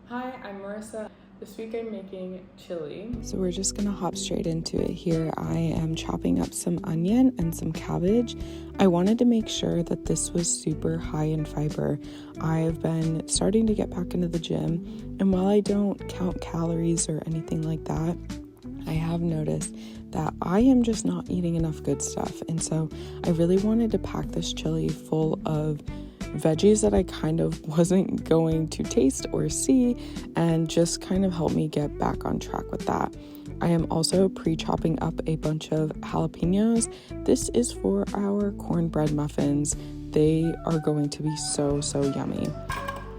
Hi, I'm Marissa. This week I'm making chili. So we're just gonna hop straight into it here. I am chopping up some onion and some cabbage. I wanted to make sure that this was super high in fiber. I've been starting to get back into the gym, and while I don't count calories or anything like that, I have noticed that I am just not eating enough good stuff. And so I really wanted to pack this chili full of veggies that I kind of wasn't going to taste or see, and just kind of help me get back on track with that. I am also pre-chopping up a bunch of jalapenos. This is for our cornbread muffins. They are going to be so yummy.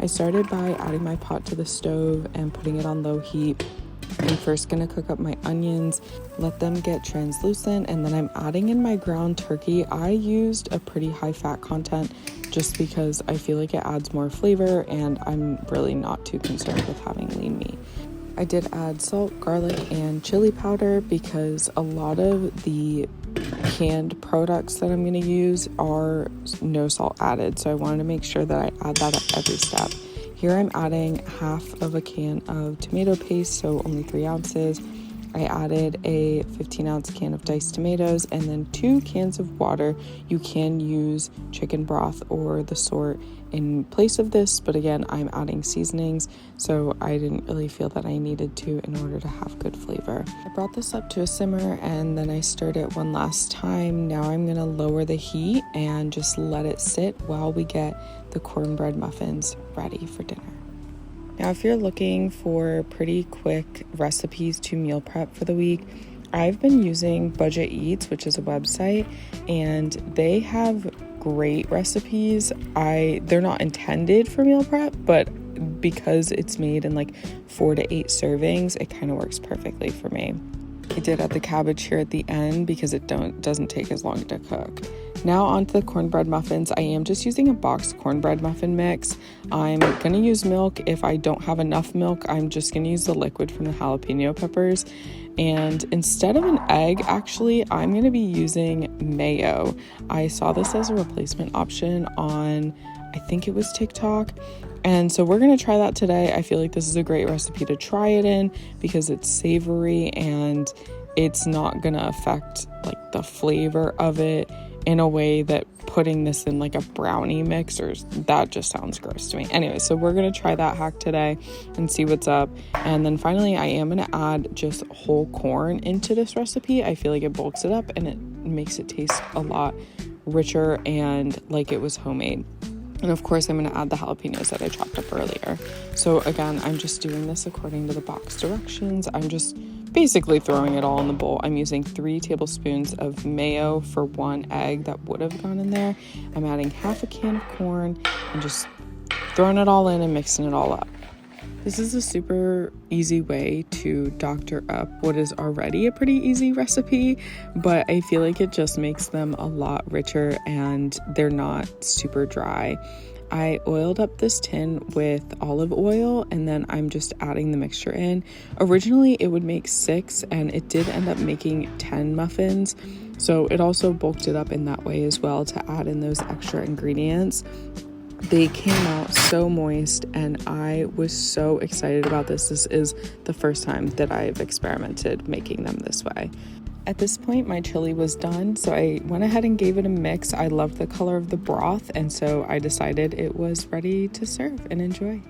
I started by adding my pot to the stove and putting it on low heat. I'm first going to cook up my onions, let them get translucent, and then I'm adding in my ground turkey. I used a pretty high fat content just because I feel like it adds more flavor, and I'm really not too concerned with having lean meat. I did add salt, garlic, and chili powder because a lot of the canned products that I'm going to use are no salt added, so I wanted to make sure that I add that at every step. Here I'm adding half of a can of tomato paste, so only 3 ounces. I added a 15-ounce can of diced tomatoes and then 2 cans of water. You can use chicken broth or the sort in place of this, but again, I'm adding seasonings, so I didn't really feel that I needed to in order to have good flavor. I brought this up to a simmer and then I stirred it one last time. Now I'm gonna lower the heat and just let it sit while we get the cornbread muffins ready for dinner. Now, if you're looking for pretty quick recipes to meal prep for the week, I've been using Budget Eats, which is a website, and they have great recipes. They're not intended for meal prep, but because it's made in like 4 to 8 servings, it kind of works perfectly for me. I did add the cabbage here at the end because it doesn't take as long to cook. Now onto the cornbread muffins. I am just using a boxed cornbread muffin mix. I'm going to use milk. If I don't have enough milk, I'm just going to use the liquid from the jalapeno peppers. And instead of an egg, actually, I'm going to be using mayo. I saw this as a replacement option on, I think it was TikTok. And so we're going to try that today. I feel like this is a great recipe to try it in because it's savory and it's not going to affect like the flavor of it in a way that putting this in like a brownie mix, or that just sounds gross to me. Anyway, so we're going to try that hack today and see what's up. And then finally, I am going to add just whole corn into this recipe. I feel like it bulks it up and it makes it taste a lot richer and like it was homemade. And of course, I'm going to add the jalapenos that I chopped up earlier. So again, I'm just doing this according to the box directions. I'm just basically throwing it all in the bowl. I'm using 3 tablespoons of mayo for 1 egg that would have gone in there. I'm adding half a can of corn and just throwing it all in and mixing it all up. This is a super easy way to doctor up what is already a pretty easy recipe, but I feel like it just makes them a lot richer and they're not super dry. I oiled up this tin with olive oil and then I'm just adding the mixture in. Originally it would make 6 and it did end up making 10 muffins. So it also bulked it up in that way as well to add in those extra ingredients. They came out so moist and I was so excited about this. This is the first time that I've experimented making them this way. At this point, my chili was done, so I went ahead and gave it a mix. I loved the color of the broth, and so I decided it was ready to serve and enjoy.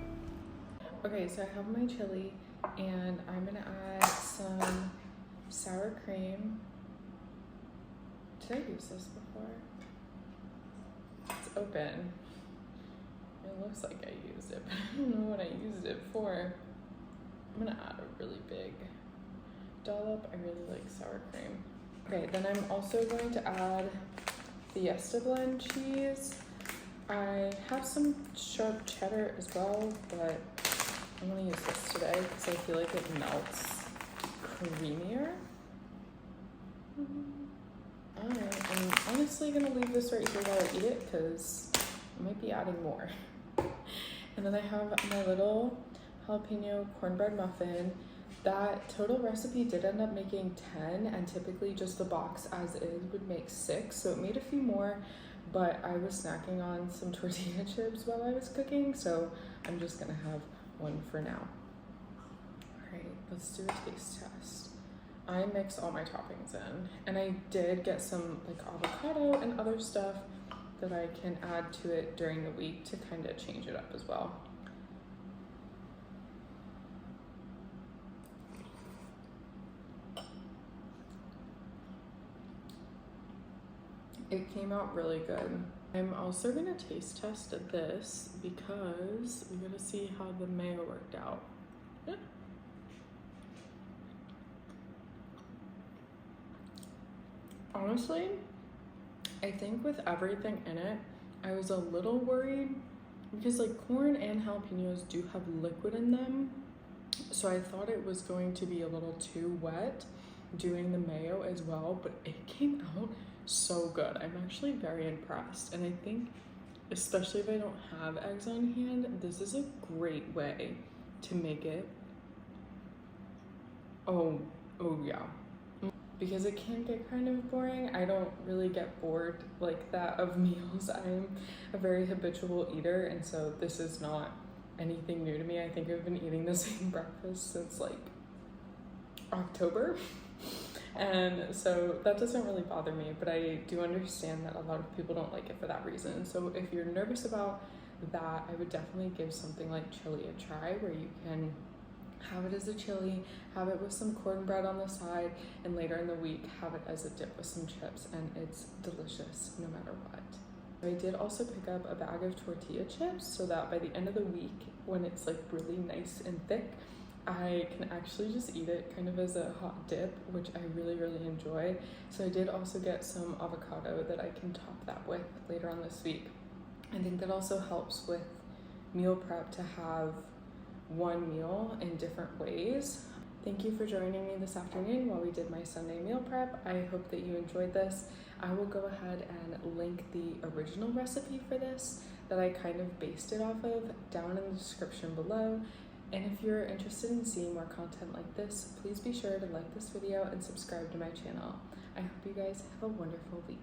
Okay, so I have my chili and I'm gonna add some sour cream. Did I use this before? It's open. It looks like I used it, but I don't know what I used it for. I'm gonna add a really big dollop. I really like sour cream. Okay, then I'm also going to add Fiesta blend cheese. I have some sharp cheddar as well, but I'm gonna use this today because I feel like it melts creamier. I'm honestly gonna leave this right here while I eat it because I might be adding more. And then I have my little jalapeno cornbread muffin. That total recipe did end up making 10, and typically just the box as is would make 6, so it made a few more, but I was snacking on some tortilla chips while I was cooking, so I'm just gonna have one for now. All right, let's do a taste test. I mix all my toppings in, and I did get some like avocado and other stuff that I can add to it during the week to kind of change it up as well. It came out really good. I'm also gonna taste test this because we gotta see how the mayo worked out. Yeah. Honestly, I think with everything in it, I was a little worried because like corn and jalapenos do have liquid in them. So I thought it was going to be a little too wet doing the mayo as well, but it came out so good. I'm actually very impressed. And I think, especially if I don't have eggs on hand, this is a great way to make it. Oh yeah. Because it can get kind of boring. I don't really get bored like that of meals. I'm a very habitual eater, and so this is not anything new to me. I think I've been eating the same breakfast since like October. And so that doesn't really bother me, but I do understand that a lot of people don't like it for that reason. So if you're nervous about that, I would definitely give something like chili a try, where you can have it as a chili, have it with some cornbread on the side, and later in the week have it as a dip with some chips, and it's delicious no matter what. I did also pick up a bag of tortilla chips so that by the end of the week, when it's like really nice and thick, I can actually just eat it kind of as a hot dip, which I really enjoy. So I did also get some avocado that I can top that with later on this week. I think that also helps with meal prep to have one meal in different ways. Thank you for joining me this afternoon while we did my Sunday meal prep. I hope that you enjoyed this. I will go ahead and link the original recipe for this that I kind of based it off of down in the description below. And if you're interested in seeing more content like this, please be sure to like this video and subscribe to my channel. I hope you guys have a wonderful week.